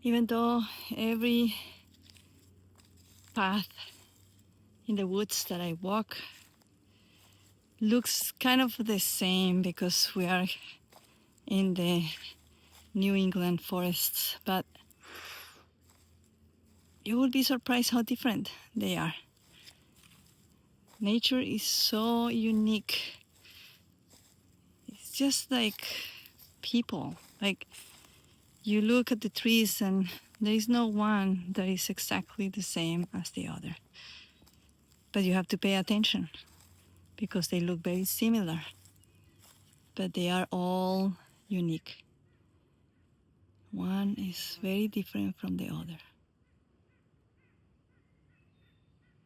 Even though every path in the woods that I walk looks kind of the same because we are in the New England forests, but you will be surprised how different they are. Nature is so unique. It's just like people. Like you look at the trees and there is no one that is exactly the same as the other. But you have to pay attention because they look very similar, but they are all unique. One is very different from the other.